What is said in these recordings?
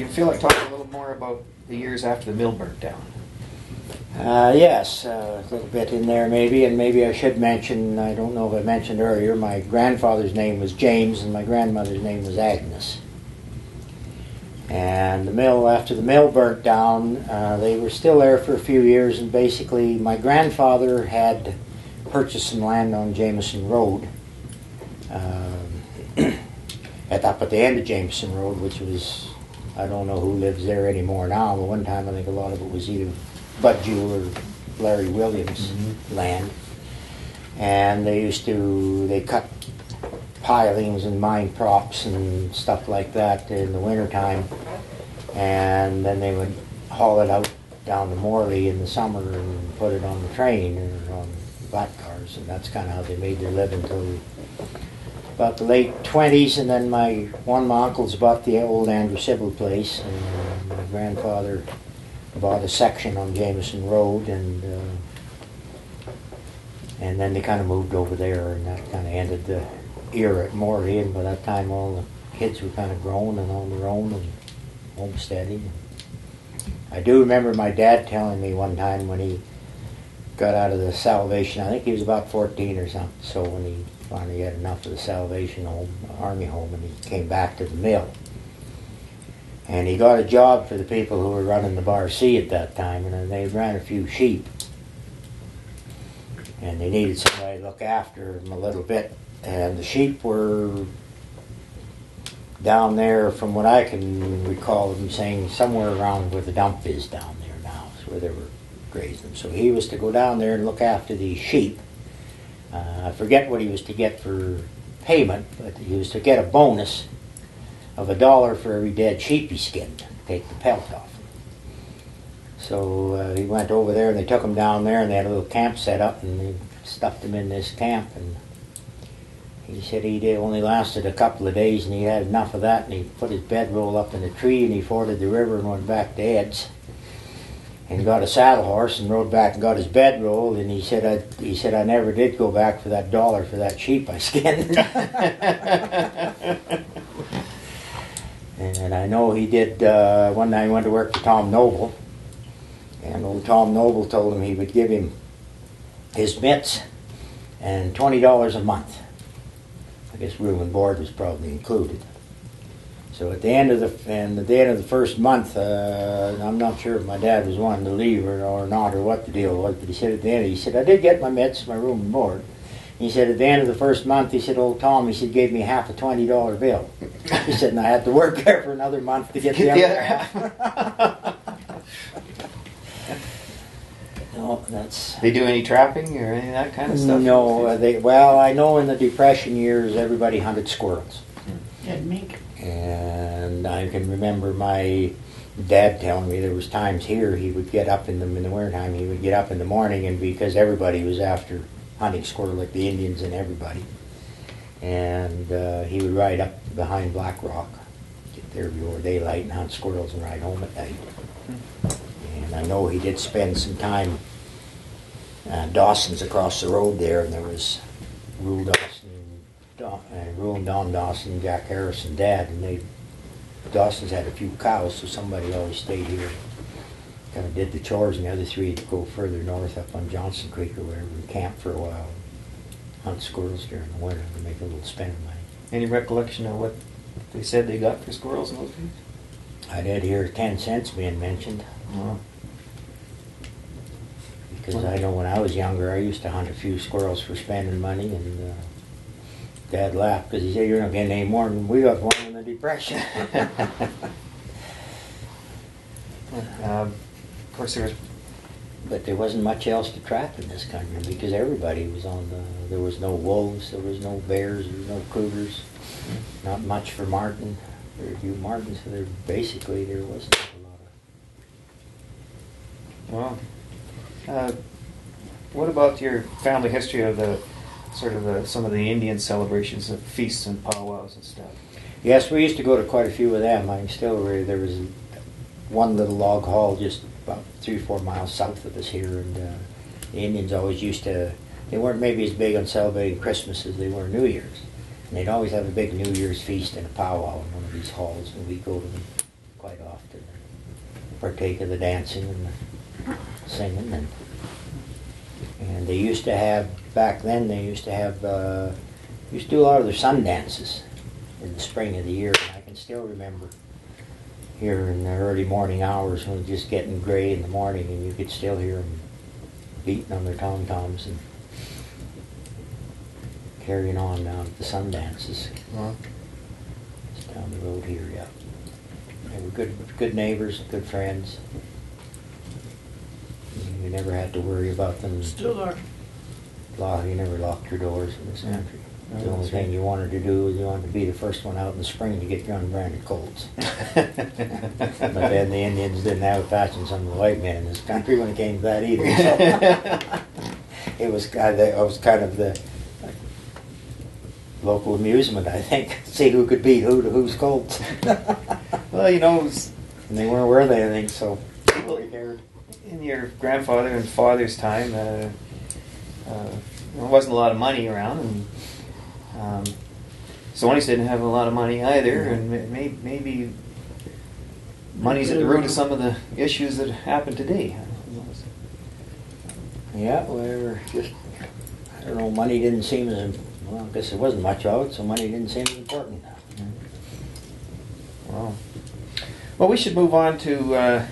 feel like talking a little more about the years after the mill burnt down? Yes, a little bit in there maybe, and maybe I should mention, I don't know if I mentioned earlier, my grandfather's name was James and my grandmother's name was Agnes. And the mill, after the mill burnt down, they were still there for a few years, and basically my grandfather had purchased some land on Jameson Road, up at the end of Jameson Road, which was, I don't know who lives there anymore now, but one time I think a lot of it was either Bud Jewell or Larry Williams' land. And they cut pilings and mine props and stuff like that in the wintertime, and then they would haul it out down to Morley in the summer and put it on the train or on black cars, and that's kind of how they made their living until about the late 20s. And then one of my uncles bought the old Andrew Sybil place, and my grandfather bought a section on Jameson Road, and then they kind of moved over there, and that kind of ended the era at Morley. And by that time all the kids were kind of grown and on their own and homesteading. I do remember my dad telling me one time when he got out of the Salvation, I think he was about 14 or something, so when he finally had enough of the Salvation home, Army home, and he came back to the mill. And he got a job for the people who were running the Bar C at that time, and they ran a few sheep. And they needed somebody to look after them a little bit. And the sheep were down there, from what I can recall them saying, somewhere around where the dump is down there now, is where they were grazing them. So he was to go down there and look after these sheep. I forget what he was to get for payment, but he was to get a bonus of $1 for every dead sheep he skinned, to take the pelt off him. So he went over there, and they took him down there, and they had a little camp set up, and they stuffed him in this camp. And he said he only lasted a couple of days, and he had enough of that, and he put his bedroll up in a tree, and he forded the river and went back to Ed's, and got a saddle horse and rode back and got his bedroll. And he said I never did go back for that $1 for that sheep I skinned. And I know he did, one night he went to work for Tom Noble, and old Tom Noble told him he would give him his mitts and $20 a month. I guess room and board was probably included. So at the end of the first month, I'm not sure if my dad was wanting to leave or not, or what the deal was, but he said at the end, he said, I did get my mitts, my room and board. He said at the end of the first month, he said, old Tom, he said, gave me half a $20 bill. He said, and I had to work there for another month to get the other half. No, that's... They do any trapping or any of that kind of stuff? No, I know in the Depression years, everybody hunted squirrels. And mink. And I can remember my dad telling me there was times here he would get up in the winter time, he would get up in the morning, and because everybody was after hunting squirrel, like the Indians and everybody, and he would ride up behind Black Rock, get there before daylight and hunt squirrels and ride home at night. And I know he did spend some time Dawson's across the road there, and there was Rule and Don Dawson, Jack Harrison, Dad, and Dawson's had a few cows, so somebody always stayed here, kind of did the chores, and the other three would go further north up on Johnson Creek or wherever and camp for a while, hunt squirrels during the winter to make a little spend of money. Any recollection of what they said they got for squirrels in those days? I did hear 10 cents being mentioned. Wow. Because I know when I was younger, I used to hunt a few squirrels for spending money, and Dad laughed because he said, you're not getting any more than we got one in the Depression. Of course, But there wasn't much else to trap in this country because everybody was there was no wolves, there was no bears, there was no cougars, not much for marten. There were a few martens, so there wasn't a lot of... Wow. What about your family history of some of the Indian celebrations of feasts and powwows and stuff? Yes, we used to go to quite a few of them. There was one little log hall just about 3 or 4 miles south of us here, and the Indians always they weren't maybe as big on celebrating Christmas as they were New Year's. And they'd always have a big New Year's feast and a powwow in one of these halls, and we'd go to them. quite often, partake of the dancing and the singing, and they used to have, back then they used to do a lot of their sun dances in the spring of the year. And I can still remember here in the early morning hours when it was just getting gray in the morning, and you could still hear them beating on their tom-toms and carrying on down to the sun dances. It's down the road here, yeah. They were good neighbors, good friends. You never had to worry about them. Still are. You never locked your doors in this country. No, The only thing you wanted to do was you wanted to be the first one out in the spring to get your unbranded colts. But then the Indians didn't have a patch on some of the white men in this country when it came to that either. So it was kind of the local amusement, I think. See who could beat who's colts. Well, you know, And they weren't worth anything, so nobody cared. in your grandfather and father's time, there wasn't a lot of money around, and Stoney's didn't have a lot of money either, and maybe money's at the root of some of the issues that happen today. Yeah, we were just, I don't know, money didn't seem as, well, I guess there wasn't much of it, so money didn't seem as important. Well, we should move on to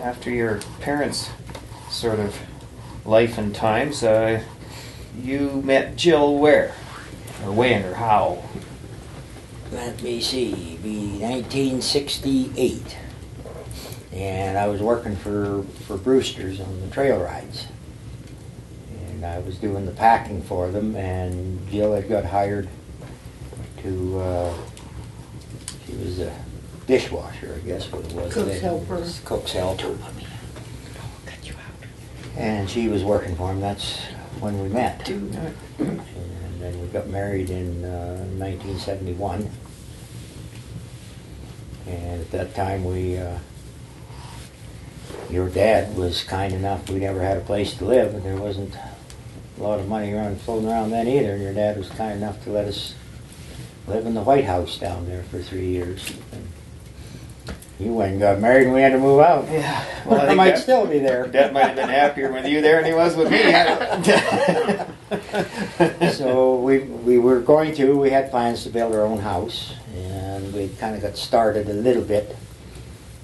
after your parents' sort of life and times. You met Jill where? Or when or how? Let me see, be 1968. And I was working for Brewster's on the trail rides. And I was doing the packing for them, and Jill had got hired to, she was a dishwasher, I guess what it was. Cook's helper. Cook's helper. And she was working for him. That's when we met. And then we got married in 1971. And at that time your dad was kind enough, we never had a place to live, and there wasn't a lot of money floating around then either, and your dad was kind enough to let us live in the White House down there for 3 years. And you went and got married and we had to move out. Yeah, well, I might still be there. Dad might have been happier with you there than he was with me. So we were going to, we had plans to build our own house, and we kind of got started a little bit,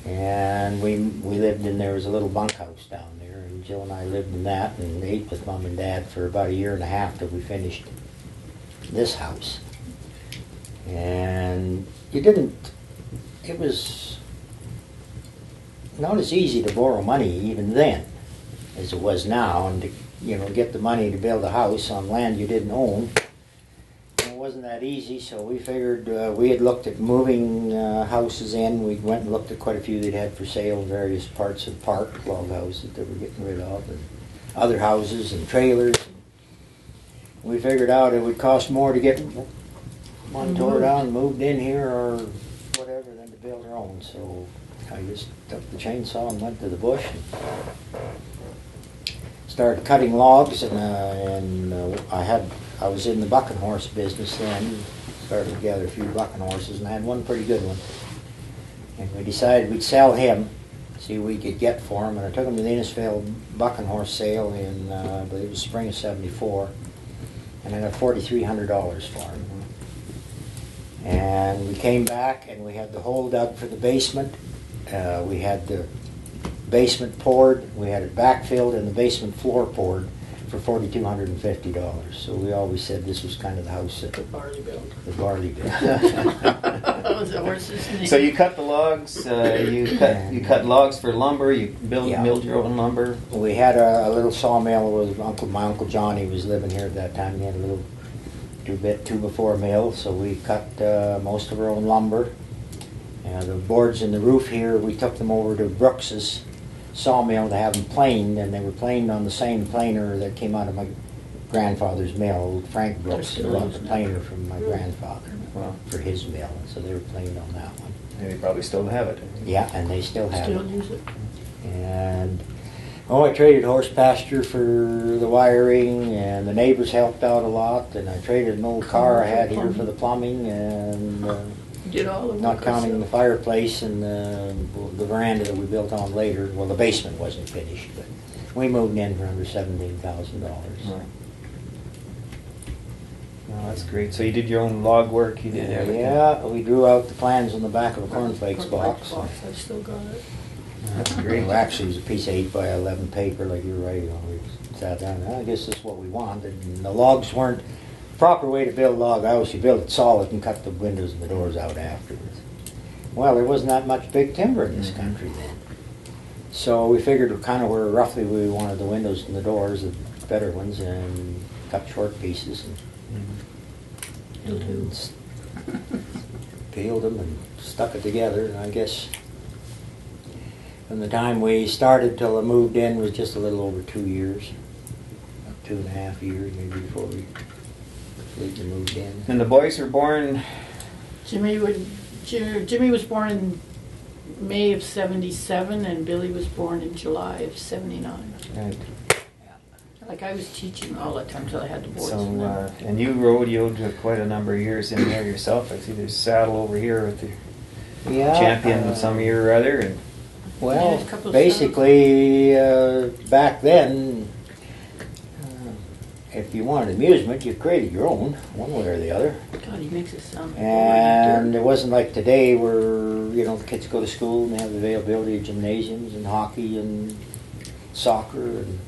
and we lived in, there was a little bunkhouse down there, and Jill and I lived in that and ate with Mom and Dad for about 1.5 years till we finished this house. And it was not as easy to borrow money even then as it was now, and to get the money to build a house on land you didn't own. It wasn't that easy, so we figured we had looked at moving houses in. We went and looked at quite a few they'd had for sale in various parts of the park, log houses that they were getting rid of, and other houses and trailers. We figured out it would cost more to get one tore down and moved in here or whatever than to build our own. So I just took the chainsaw and went to the bush and started cutting logs, and I was in the bucking horse business then. Started to gather a few bucking horses, and I had one pretty good one. And we decided we'd sell him, see what we could get for him. And I took him to the Innisfail bucking horse sale in, I believe it was spring of '74, and I got $4,300 for him. And we came back, and we had the hole dug for the basement. We had the basement poured, we had it backfilled, and the basement floor poured for $4,250. So we always said this was kind of the house that The barley built. the barley built. That was the horse's name. So you cut the logs. You cut logs for lumber. You milled your own lumber. We had a little sawmill with my uncle Johnny was living here at that time. He had a little 2x4 mill, so we cut most of our own lumber. The boards in the roof here, we took them over to Brooks's sawmill to have them planed, and they were planed on the same planer that came out of my grandfather's mill. Frank Brooks brought the planer from my grandfather for his mill, so they were planed on that one. And they probably still have it. Yeah, and they still have Still it. use it. And I traded horse pasture for the wiring, and the neighbors helped out a lot, and I traded an old car I had here for the plumbing, and Did all the work not counting the yourself. fireplace and the veranda that we built on later. Well, the basement wasn't finished, but we moved in for under $17,000. Right. Oh, that's great. So you did your own log work, you did everything? Yeah, we drew out the plans on the back of a cornflakes box. I still got it. That's great. Well, actually, it was a piece of 8 by 11 paper, like you're right. We sat down, I guess this is what we wanted. And the logs weren't the proper way to build a log. I always build it solid and cut the windows and the doors out afterwards. Well, there wasn't that much big timber in this country then. So we figured kind of where roughly we wanted the windows and the doors, the better ones, and cut short pieces and peeled them and stuck it together. And I guess from the time we started till I moved in was just a little over 2 years, about 2.5 years maybe before we completely moved in. And the boys were born, Jimmy was born in May of '77, and Billy was born in July of '79. right, Like I was teaching all the time till I had the boys. so, and then- and you rodeoed quite a number of years in there yourself. I see there's a saddle over here with the champion some year or other. And Well, Yeah, a couple of basically, back then, if you wanted amusement, you created your own, one way or the other. God, he makes it sound. And it wasn't like today where, the kids go to school and they have the availability of gymnasiums and hockey and soccer and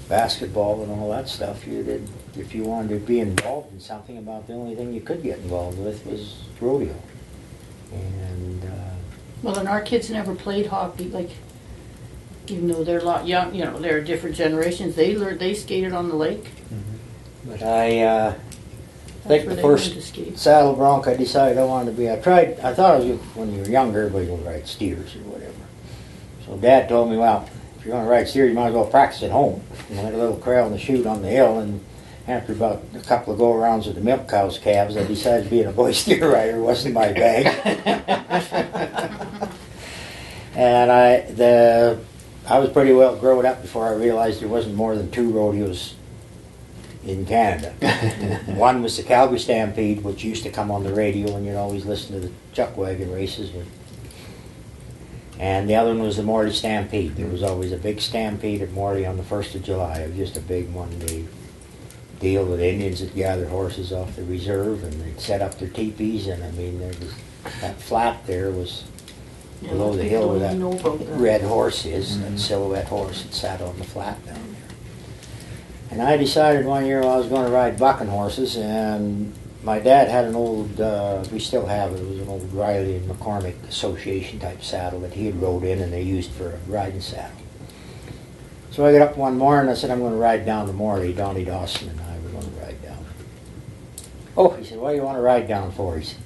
basketball and all that stuff. If you wanted to be involved in something, about the only thing you could get involved with was rodeo. And Well, and our kids never played hockey. Like, even though they're a lot young, they're different generations. They skated on the lake. but I That's think where the they learned to first skate. saddle bronc I decided I wanted to be. I thought when you were younger, everybody would ride steers or whatever. So Dad told me, well, if you're going to ride steers, you might as well practice at home. And I had a little corral in the chute on the hill, and after about a couple of go-arounds with the milk cow's calves, I decided being a boy steer rider wasn't my bag. And I was pretty well grown up before I realized there wasn't more than 2 rodeos in Canada. One was the Calgary Stampede, which used to come on the radio, and you'd always listen to the chuck wagon races. And the other one was the Morley Stampede. There was always a big stampede at Morley on the 1st of July. It was just a big one-day deal with Indians that gathered horses off the reserve, and they'd set up their teepees, and I mean, there was that flat there was Yeah, below most the people hill where don't that know about that. red horse is, that silhouette horse that sat on the flat down there. And I decided one year I was going to ride bucking horses, and my dad had an old, we still have it, it was an old Riley and McCormick Association type saddle that he had rode in and they used for a riding saddle. So I got up one morning and I said, I'm going to ride down to Morley. Donnie Dawson and I were going to ride down. Oh, he said, what do you want to ride down for? He said,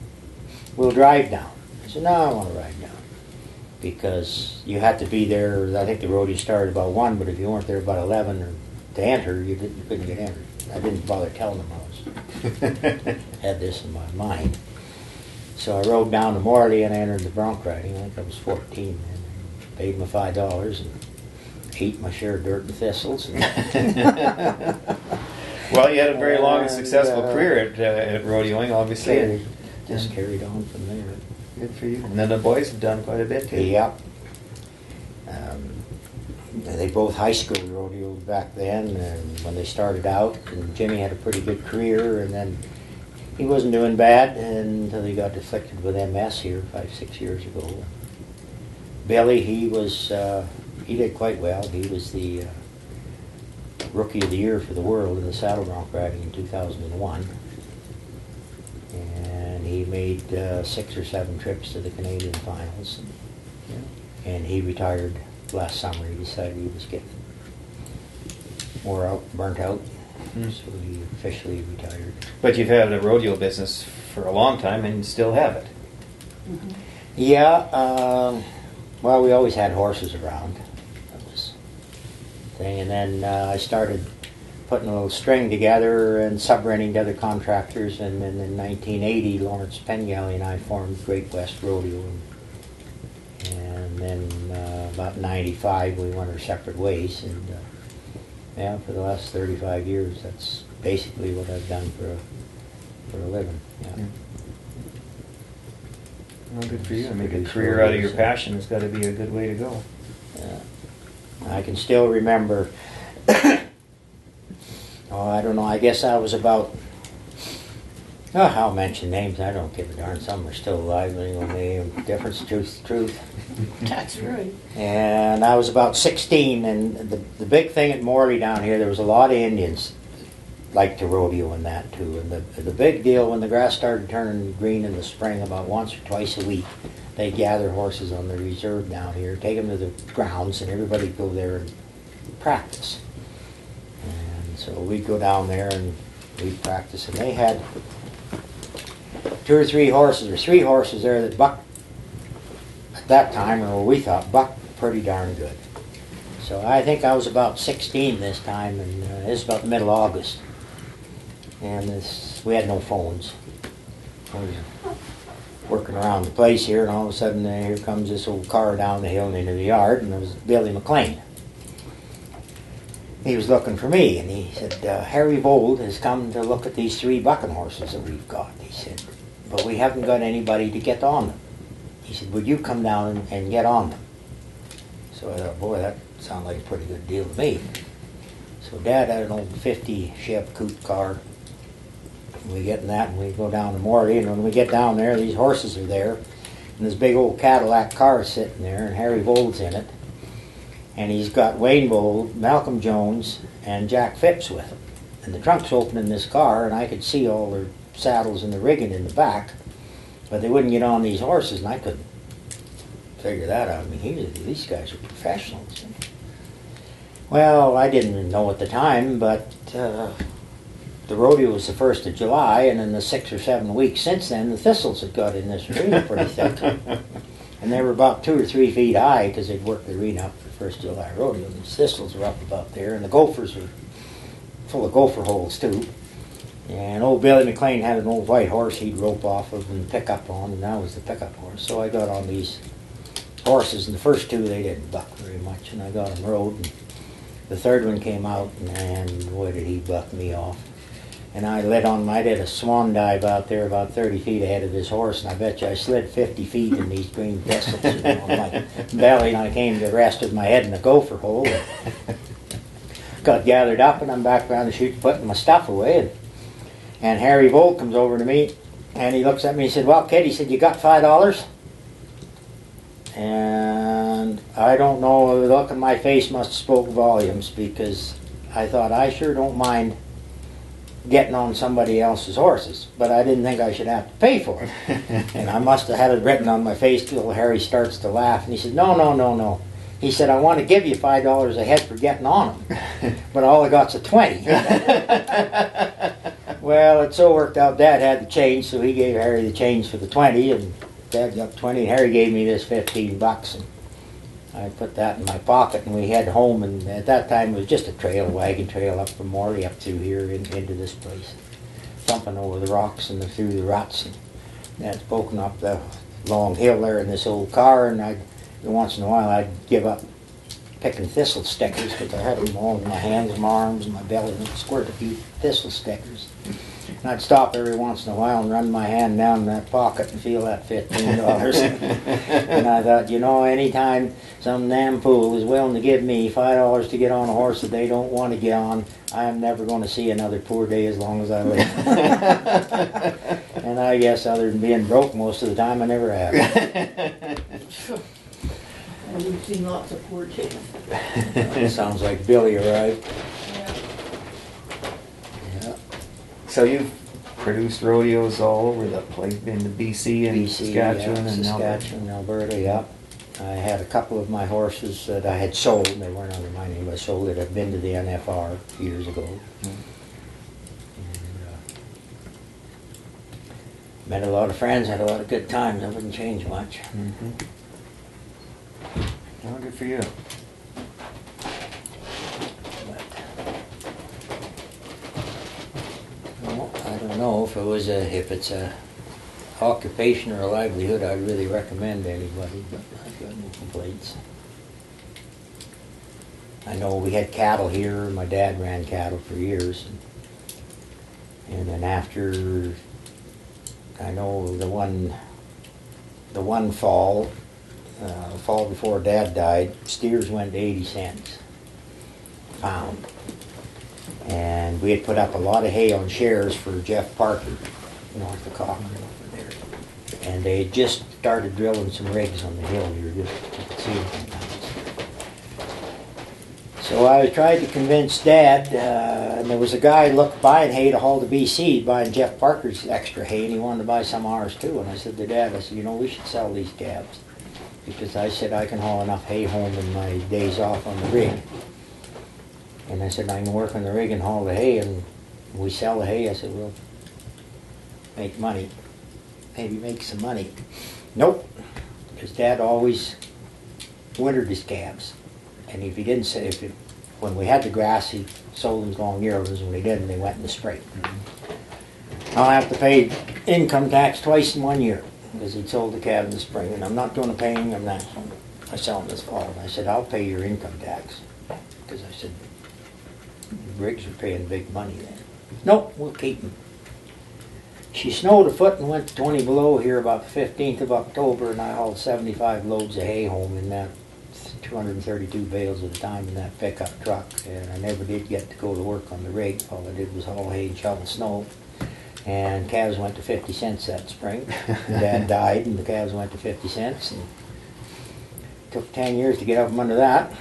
we'll drive down. I said, no, I want to ride down. Because you had to be there, I think the rodeo started about 1, but if you weren't there about 11 or to enter, you couldn't get entered. I didn't bother telling them I had this in my mind. So I rode down to Morley and I entered the bronc riding. I think I was 14 then. Paid my $5 and ate my share of dirt and thistles. well, you had a very long and successful career at rodeoing, obviously. Just carried on from there. Good for you. And then the boys have done quite a bit too. Yep. They both high school rodeoed back then, and when they started out, and Jimmy had a pretty good career, and then he wasn't doing bad until he got afflicted with MS here 5-6 years ago. Billy, he did quite well. He was the Rookie of the Year for the world in the saddle bronc riding in 2001. And he made 6 or 7 trips to the Canadian finals. And he retired last summer. He decided he was getting wore out, burnt out. So he officially retired. But you've had a rodeo business for a long time and you still have it. Mm-hmm. Yeah, well, we always had horses around. That was the thing. And then I started putting a little string together and sub-renting to other contractors. And then in 1980, Lawrence Pengelly and I formed Great West Rodeo. And then about 95, we went our separate ways. And yeah, for the last 35 years, that's basically what I've done for a living. Yeah. Well, good for you. Make a Produce career out of your rodeos. passion has got to be a good way to go. I can still remember, oh, I don't know, I guess I was about, oh, I'll mention names, I don't give a darn, some are still alive, but anyway, difference, truth. That's right. And I was about 16, and the big thing at Morley down here, there was a lot of Indians like to rodeo and that too. And the big deal, when the grass started turning green in the spring, about once or twice a week, they gather horses on the reserve down here, take them to the grounds, and everybody go there and practice. And so we'd go down there and we'd practice, and they had 2 or 3 horses, or 3 horses there that bucked at that time, or we thought bucked pretty darn good. So I think I was about 16 this time, and this was about the middle of August. And we had no phones. I was working around the place here, and all of a sudden here comes this old car down the hill and into the yard, and it was Billy McLean. He was looking for me, and he said, Harry Vold has come to look at these 3 bucking horses that we've got. He said, but we haven't got anybody to get on them. He said, would you come down and get on them? So I thought, boy, that sounded like a pretty good deal to me. So Dad had an old 50 Chev Coupe car. We get in that, and we go down to Morley, and when we get down there, these horses are there, and this big old Cadillac car is sitting there, and Harry Vold's in it, and he's got Wayne Vold, Malcolm Jones, and Jack Phipps with him. And the trunk's open in this car, and I could see all their saddles and the rigging in the back, but they wouldn't get on these horses, and I couldn't figure that out. I mean, these guys are professionals. Well, I didn't know at the time, but the rodeo was the 1st of July, and in the 6 or 7 weeks since then, the thistles had got in this arena pretty thick. And they were about 2 or 3 feet high because they'd worked the arena up for the 1st of July rodeo. And these thistles were up about there, and the gophers were full of gopher holes too. And old Billy McLean had an old white horse he'd rope off of and pick up on, and that was the pickup horse. So I got on these horses, and the first 2 they didn't buck very much, and I got them rode. And the 3rd one came out, and boy did he buck me off. And I did a swan dive out there about 30 feet ahead of his horse, and I bet you I slid 50 feet in these green thistles, on my belly, and I came to rest with my head in a gopher hole. Got gathered up, and I'm back around the chute putting my stuff away. And Harry Vold comes over to me, and he looks at me and he said, well, kid, he said, you got $5? And I don't know, the look on my face must have spoke volumes, because I thought, I sure don't mind getting on somebody else's horses, but I didn't think I should have to pay for it. And I must have had it written on my face till Harry starts to laugh, and he said, no. He said, I want to give you $5 a head for getting on them, but all I got's a 20. Well, it so worked out Dad had the change, so he gave Harry the change for the 20, and Dad got 20, and Harry gave me this $15, and I put that in my pocket, and we head home. And at that time it was just a wagon trail up from Morley up through here into this place, thumping over the rocks and through the ruts, and that's poking up the long hill there in this old car. And once in a while I'd give up picking thistle stickers, because I had them all in my hands, my arms, and my belly, and squirt a few thistle stickers. And I'd stop every once in a while and run my hand down in that pocket and feel that $15. And I thought, anytime some damn fool is willing to give me $5 to get on a horse that they don't want to get on, I am never going to see another poor day as long as I live. And I guess other than being broke most of the time, I never have. And we've seen lots of poor days. Sounds like Billy arrived. Yeah. So you've produced rodeos all over the place, been to BC and Saskatchewan and Saskatchewan, Alberta, yeah. I had a couple of my horses that I had sold, and they weren't under my name, I sold it. I'd been to the NFR years ago. And, met a lot of friends, had a lot of good times. I wouldn't change much. Mm-hmm. Well, good for you. Well, I don't know if it's a occupation or a livelihood I'd really recommend to anybody, but I've got no complaints. I know we had cattle here. My dad ran cattle for years, and then after, I know the one the one fall, the fall before Dad died, steers went to 80 cents a pound. And we had put up a lot of hay on shares for Jeff Parker, north of Cochrane over there. And they had just started drilling some rigs on the hill here, you could see them sometimes. So I tried to convince Dad, and there was a guy buying hay to haul to BC, buying Jeff Parker's extra hay, and he wanted to buy some of ours too. And I said to Dad, I said, you know, we should sell these calves. Because I said I can haul enough hay home in my days off on the rig. And I said, I can work on the rig and haul the hay, and we sell the hay. I said, we'll make money. Maybe make some money. Nope. Because Dad always wintered his calves. And if he didn't say, when we had the grass, he sold them long yearlings. When he didn't, they went in the spring. I'll have to pay income tax twice in 1 year because he sold the calves in the spring. And I'm not doing a paying, I sell them this fall. And I said, I'll pay your income tax. Because I said, rigs are paying big money then. Nope, we'll keep them. She snowed a foot and went to 20 below here about the 15th of October, and I hauled 75 loads of hay home in that 232 bales at a time in that pickup truck, and I never did get to go to work on the rig. All I did was haul hay and shovel snow, and calves went to 50 cents that spring. Dad died, and the calves went to 50 cents, and it took 10 years to get up from under that.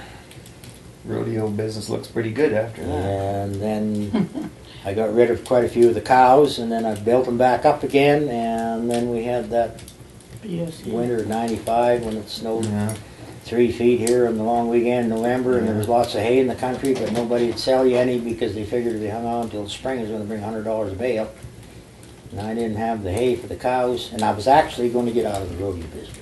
Rodeo business looks pretty good after that. And then I got rid of quite a few of the cows, and then I built them back up again, and then we had that winter of 95 when it snowed 3 feet here on the long weekend in November, and there was lots of hay in the country, but nobody would sell you any because they figured if they hung on until the spring it was going to bring $100 a bale. And I didn't have the hay for the cows, and I was actually going to get out of the rodeo business.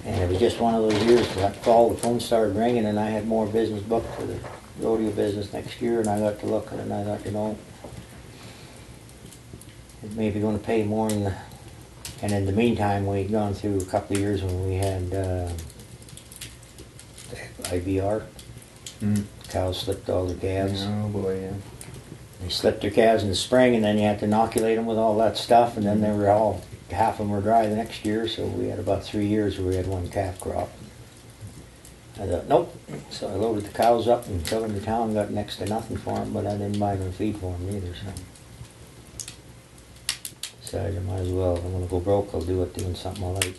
And it was just one of those years that fall the phone started ringing, and I had more business booked for the rodeo business next year, and I got to looking, and I thought, you know, it may be going to pay more than the... And in the meantime, we'd gone through a couple of years when we had IBR. Cows slipped all their calves. Oh boy, yeah. They slipped their calves in the spring, and then you had to inoculate them with all that stuff, and then they were all... half of them were dry the next year, so we had about 3 years where we had one calf crop. I thought, nope. So I loaded the cows up and took them to town, got next to nothing for them, but I didn't buy no feed for them either, so. Decided I might as well, if I'm going to go broke, I'll do it doing something I like.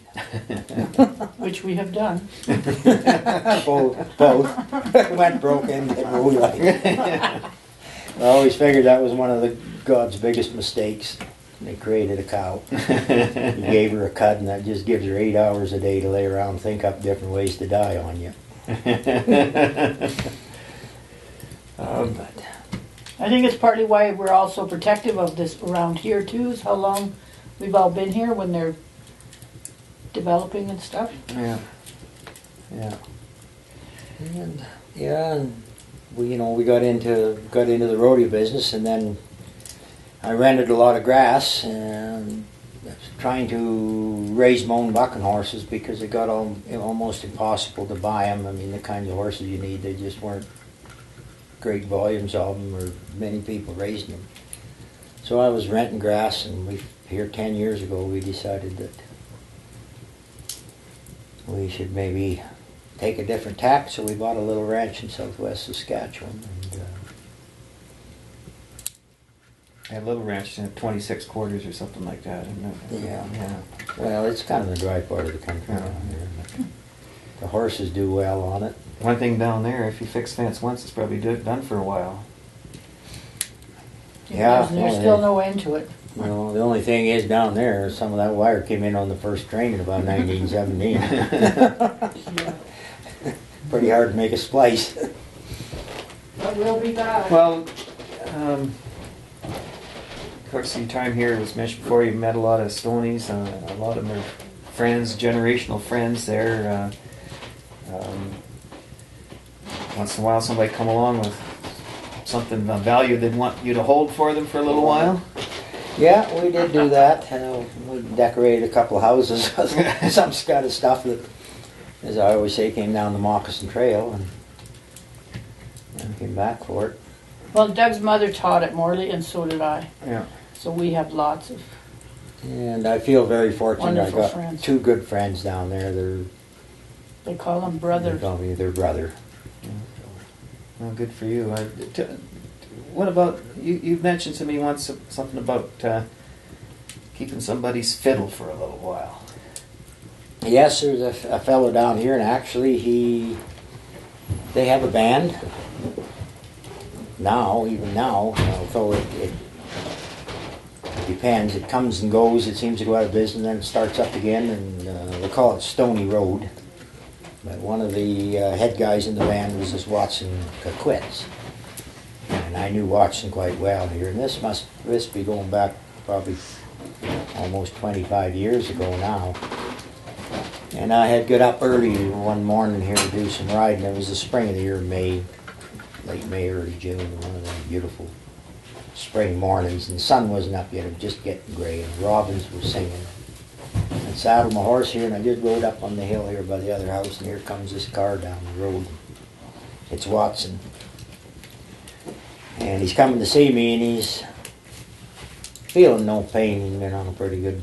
Which we have done. Both. Went broke and did what we like. I always figured that was one of God's biggest mistakes. They created a cow. You gave her a cut, and that just gives her 8 hours a day to lay around and think up different ways to die on you. But I think it's partly why we're all so protective of this around here too, is how long we've all been here when they're developing and stuff. yeah, and we got into the rodeo business, and then I rented a lot of grass and trying to raise my own bucking horses because it got almost impossible to buy them. I mean, the kinds of horses you need, they just weren't great volumes of them or many people raising them. So I was renting grass, and here 10 years ago we decided that we should maybe take a different tack, so we bought a little ranch in southwest Saskatchewan. A little ranch in 26 quarters or something like that, isn't it? Yeah. Well, it's kind of the dry part of the country down there. But the horses do well on it. One thing down there, if you fix fence once, it's probably done for a while. Yeah. There's still no end to it. Well, the only thing is down there, some of that wire came in on the first train in about 1917. Yeah. Pretty hard to make a splice. But we'll be back. Well, of course, your time here was mentioned before. You met a lot of Stoneys, a lot of them are friends, generational friends there. Once in a while, somebody come along with something of value they'd want you to hold for them for a little while. Yeah, we did do that. We decorated a couple of houses with some kind of stuff that, as I always say, came down the Moccasin Trail and came back for it. Well, Doug's mother taught at Morley, and so did I. Yeah. So we have lots of And I feel very fortunate. I Wonderful got friends. 2 good friends down there. They call them They brothers. call me their brother. Well, good for you. What about you? You mentioned to me once something about keeping somebody's fiddle for a little while. Yes, there's a fellow down here, and actually they have a band now, even now, although it depends. It comes and goes. It seems to go out of business, and then it starts up again, and they call it Stoney Road. But one of the head guys in the band was this Watson Quits. And I knew Watson quite well here, and this must be going back probably almost 25 years ago now. And I had got up early one morning here to do some riding. It was the spring of the year, May, late May, early June, one of the beautiful spring mornings, and the sun wasn't up yet, it was just getting gray, and robins were singing. I saddled my horse here, and I just rode up on the hill here by the other house, and here comes this car down the road. It's Watson. And he's coming to see me, and he's feeling no pain. He's been on a pretty good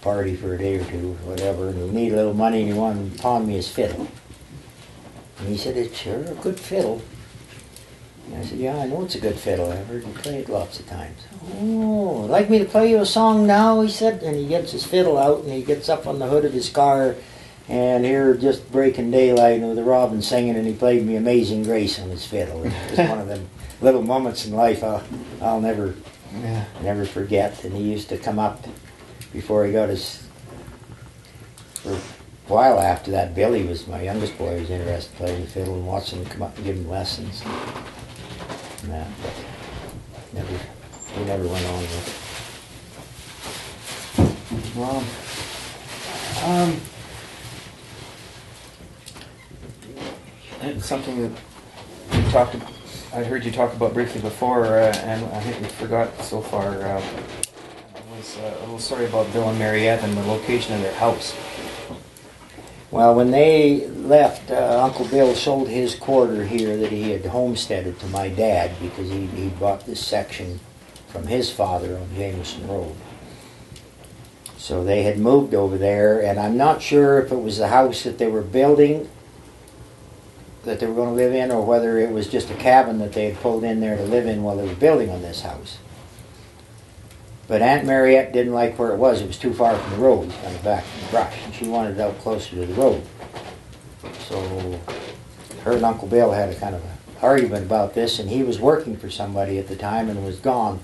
party for a day or two, or whatever, and he needed a little money, and he wanted to pawn me his fiddle. And he said, "It's sure a good fiddle." And I said, "Yeah, I know it's a good fiddle. I've heard you play it lots of times." "Oh, like me to play you a song now?" he said. And he gets his fiddle out, and he gets up on the hood of his car, and here, just breaking daylight, and with the robin singing, and he played me Amazing Grace on his fiddle. And it was one of them little moments in life I'll never forget. And he used to come up before he got his... For a while after that, Billy was my youngest boy, was interested in playing the fiddle, and Watson would come up and give him lessons. And that, but we never went on with it. Well, it's something that we talked. I heard you talk about briefly before, and I think we forgot so far. I was a little sorry about Bill and Mariette and the location of their house. Well, when they left, Uncle Bill sold his quarter here that he had homesteaded to my dad, because he bought this section from his father on Jameson Road. So they had moved over there, and I'm not sure if it was the house that they were building that they were going to live in, or whether it was just a cabin that they had pulled in there to live in while they were building on this house. But Aunt Mariette didn't like where it was. It was too far from the road, kind of back in the brush, and she wanted it out closer to the road. So her and Uncle Bill had a kind of an argument about this, and he was working for somebody at the time and was gone.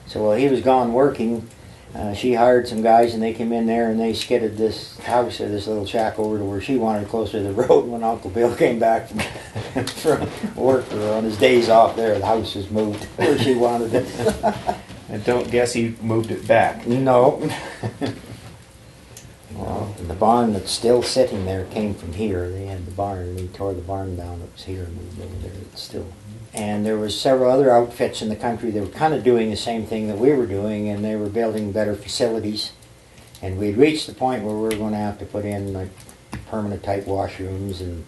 So while he was gone working, she hired some guys, and they came in there and they skidded this house or this little shack over to where she wanted, closer to the road. When Uncle Bill came back from work or on his days off there, the house was moved where she wanted it. And don't guess he moved it back. No. Well, the barn that's still sitting there came from here. They had the barn, and he tore the barn down that was here and moved over there. It's still. And there was several other outfits in the country that were kind of doing the same thing that we were doing, and they were building better facilities. And we'd reached the point where we were going to have to put in like permanent type washrooms and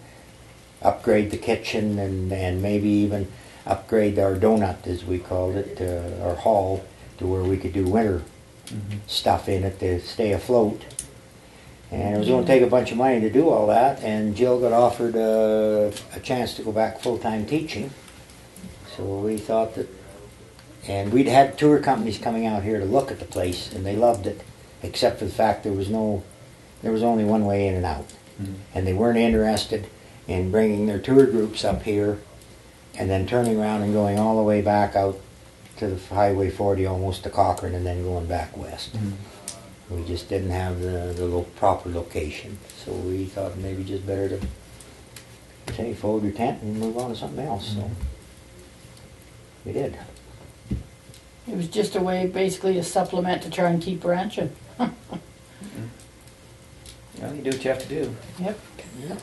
upgrade the kitchen, and maybe even upgrade our donut, as we called it, our hall, to where we could do winter stuff in it to stay afloat. And it was going to take a bunch of money to do all that, and Jill got offered a chance to go back full-time teaching. So we thought that, and we'd had tour companies coming out here to look at the place, and they loved it, except for the fact there was only one way in and out. And they weren't interested in bringing their tour groups up here and then turning around and going all the way back out to the Highway 40, almost to Cochrane, and then going back west. We just didn't have the proper location. So we thought maybe just better to say fold your tent and move on to something else. So we did. It was just a way, basically a supplement to try and keep ranching. Well, you do what you have to do. Yep. Yep.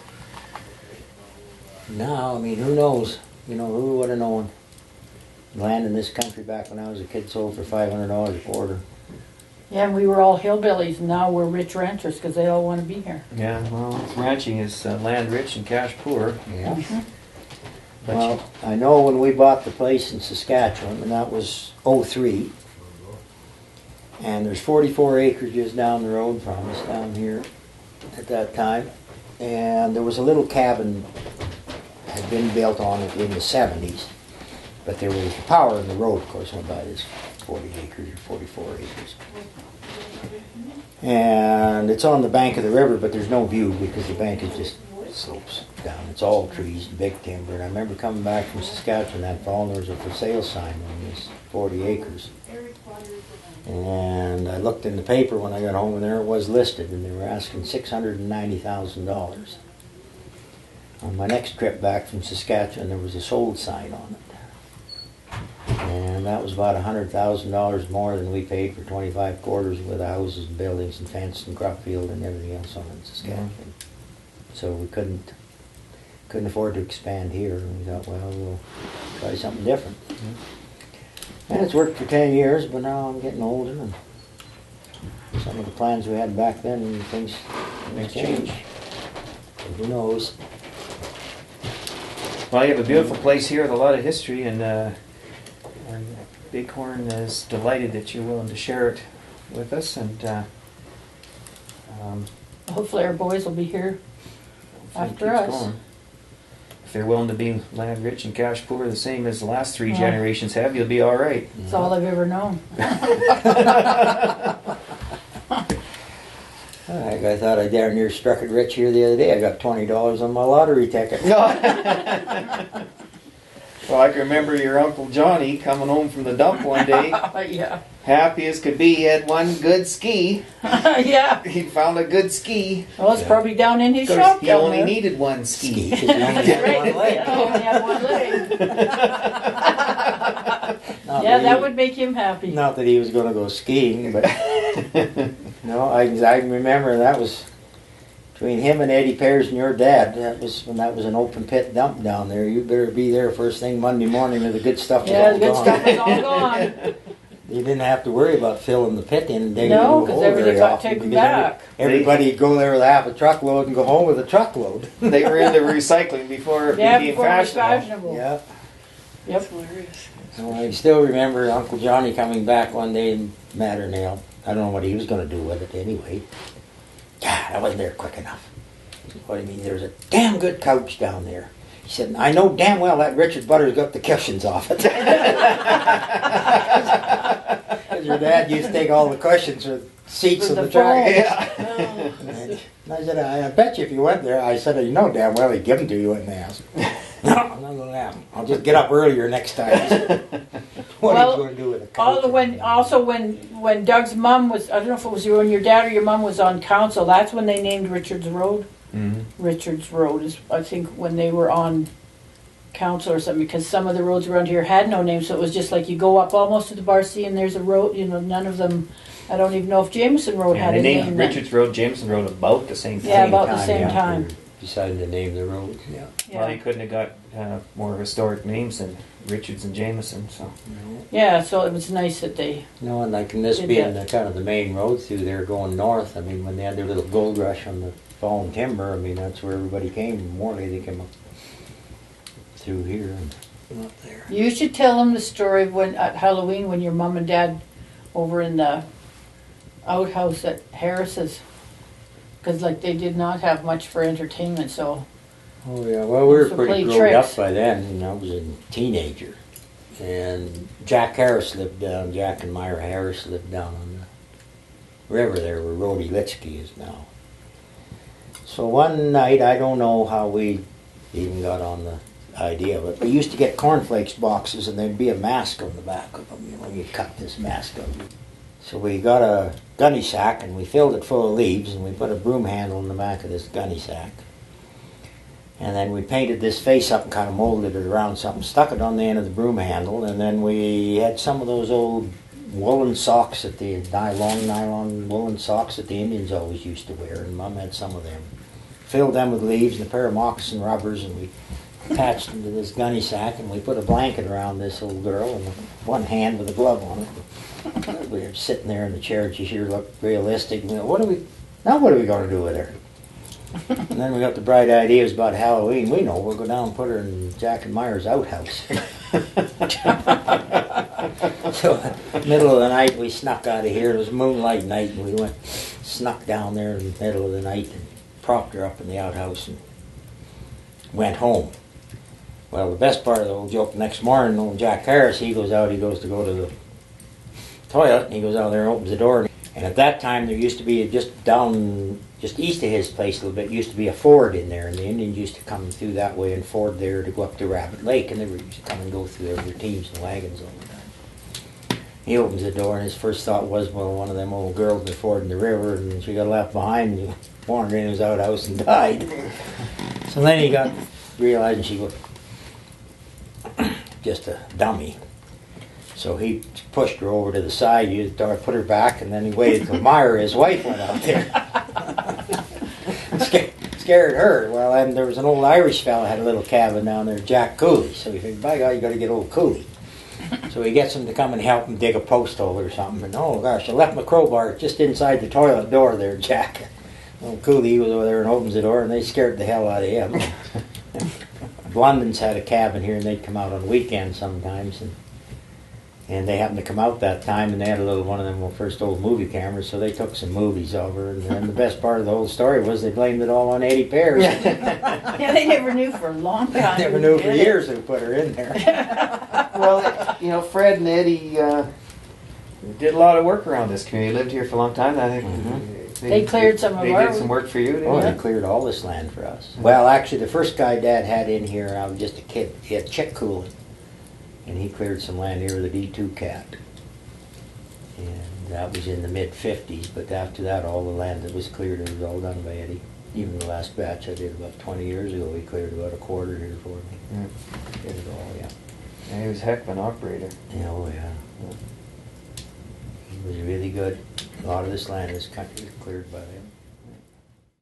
Now, I mean, who knows? You know, who would have known? Land in this country back when I was a kid sold for $500 a quarter. Yeah, and we were all hillbillies, and now we're rich ranchers because they all want to be here. Yeah, well, ranching is land rich and cash poor. Yeah. But Well, I know when we bought the place in Saskatchewan, and that was '03, And there's 44 acres just down the road from us down here at that time. And there was a little cabin had been built on it in the 70s. But there was power in the road, of course, went by this 40 acres or 44 acres. And it's on the bank of the river, but there's no view because the bank is just slopes down. It's all trees and big timber. And I remember coming back from Saskatchewan that fall, and there was a for sale sign on this 40 acres. And I looked in the paper when I got home, and there it was listed, and they were asking $690,000. On my next trip back from Saskatchewan, there was a sold sign on it. And that was about $100,000 more than we paid for 25 quarters with houses and buildings and fence and crop field and everything else on it in Saskatchewan. So we couldn't afford to expand here. And we thought, well, we'll try something different. And it's worked for 10 years, but now I'm getting older, and some of the plans we had back then, things may change. So who knows? Well, you have a beautiful place here with a lot of history, and Bighorn is delighted that you're willing to share it with us. And Hopefully our boys will be here after keeps us. going. If they're willing to be land rich and cash poor, the same as the last three generations have, you'll be all right. That's all I've ever known. I thought I darn near struck it rich here the other day. I got $20 on my lottery ticket. Well, I can remember your Uncle Johnny coming home from the dump one day. Yeah. Happy as could be, he had one good ski. Yeah. He'd found a good ski. Well, it's probably down in his 'Cause shop he down only there. needed one ski. Because he only had Right. one leg. Yeah, he only had one leg. Not Yeah, that that he- would make him happy. Not that he was going to go skiing, but no, I can remember that was between him and Eddie Pears and your dad. That was when that was an open pit dump down there. You better be there first thing Monday morning, or the good stuff was Yeah, all the good gone. stuff was all gone. You didn't have to worry about filling the pit in and digging No, into the because hole everything very got often, taken because back. Everybody would go there with half a truckload and go home with a truckload. They were into recycling before it Yeah, became before it was fashionable. fashionable. Yeah. Yep. So I still remember Uncle Johnny coming back one day in Matternale. I don't know what he was going to do with it anyway. God, I wasn't there quick enough. What do you mean? There's a damn good couch down there. He said, I know damn well that Richard Butter's got the cushions off it. Because your dad used to take all the cushions or seats For of the the truck. foam. Yeah. And I said, I bet you if you went there, I said, you know damn well he'd give them to you in the house. No, I'm not going to have them. I'll just get up earlier next time. What are you going to do with a couch? When Doug's mom was, I don't know if it was when your dad or your mom was on council, that's when they named Richards Road. Mm-hmm. Richards Road is, I think, when they were on council or something, because some of the roads around here had no name, so it was just like you go up almost to the Barcy and there's a road, none of them, I don't even know if Jameson Road Yeah, had they a name. named then. Richards Road, Jameson Road about the same time. Yeah, about the same yeah, time. we decided to name the roads, yeah. Well, you Yeah. couldn't have got more historic names than Richards and Jameson. So Yeah, so it was nice that they, No, and like in this Did being that. the kind of the main road through there going north, I mean, when they had their little gold rush on the fallen timber, I mean, that's where everybody came from Morley. They came up through here and up there. you should tell them the story of when, at Halloween, when your mom and dad over in the outhouse at Harris's, because like they did not have much for entertainment, so. Oh yeah, well we were So pretty play grown tricks. up by then, and I was a teenager. And Jack Harris lived down, Jack and Myra Harris lived down on the river there where Rhodey Litsky is now. So one night, I don't know how we even got on the idea of it, we used to get cornflakes boxes and there'd be a mask on the back of them, you cut this mask up. So we got a gunny sack and we filled it full of leaves and we put a broom handle in the back of this gunny sack. And then we painted this face up and kind of molded it around something, stuck it on the end of the broom handle, and then we had some of those old woolen socks that the long nylon woolen socks that the Indians always used to wear, and Mom had some of them. Filled them with leaves and a pair of moccasin rubbers, and we attached them to this gunny sack, and we put a blanket around this little girl, and one hand with a glove on it. We were sitting there in the chair, and she looked realistic. And we go, what are we going to do with her? And then we got the bright ideas about Halloween. We know we'll go down and put her in Jack and Myers' outhouse. So, middle of the night, we snuck out of here. It was moonlight night, and we snuck down there in the middle of the night and propped her up in the outhouse and went home. Well, the best part of the whole joke, next morning, old Jack Harris, he goes to go to the toilet, and he goes out there and opens the door. And at that time, there used to be just east of his place a little bit, used to be a ford in there, and the Indians used to come through that way and ford there to go up to Rabbit Lake, and they used to come and go through there with their teams and wagons all the time. He opens the door, and his first thought was, well, one of them old girls was fording the river, and she got left behind, and wandered in his outhouse and died. So then he got realizing she was just a dummy. So he pushed her over to the side, used the door, put her back, and then he waited till Myra, his wife, went out there. Scared her. Well, and there was an old Irish fella had a little cabin down there, Jack Cooley. So he figured, by God, you got to get old Cooley. So he gets him to come and help him dig a post hole or something. And oh gosh, I left my crowbar just inside the toilet door there, Jack. Old Cooley, he was over there and opens the door, and they scared the hell out of him. London's had a cabin here, and they'd come out on weekends sometimes, and they happened to come out that time, and they had a little one of them first old movie cameras, so they took some movies over, and then the best part of the whole story was they blamed it all on Eddie Pears. Yeah, they never knew for a long time. Never knew for years who put her in there. Well, Fred and Eddie did a lot of work around this community. Lived here for a long time. I think They cleared some of They our- did some work for you, didn't Oh, they? they cleared all this land for us. Well, actually, the first guy Dad had in here, I was just a kid, he had chick cooling, and he cleared some land here with a D2 cat. And that was in the mid-50s, but after that, all the land that was cleared, it was all done by Eddie. Even the last batch I did about 20 years ago, he cleared about a quarter here for me. Did it all, yeah. Yeah, he was a heck of an operator. Yeah, oh yeah. He was really good. A lot of this land in this country was cleared by him.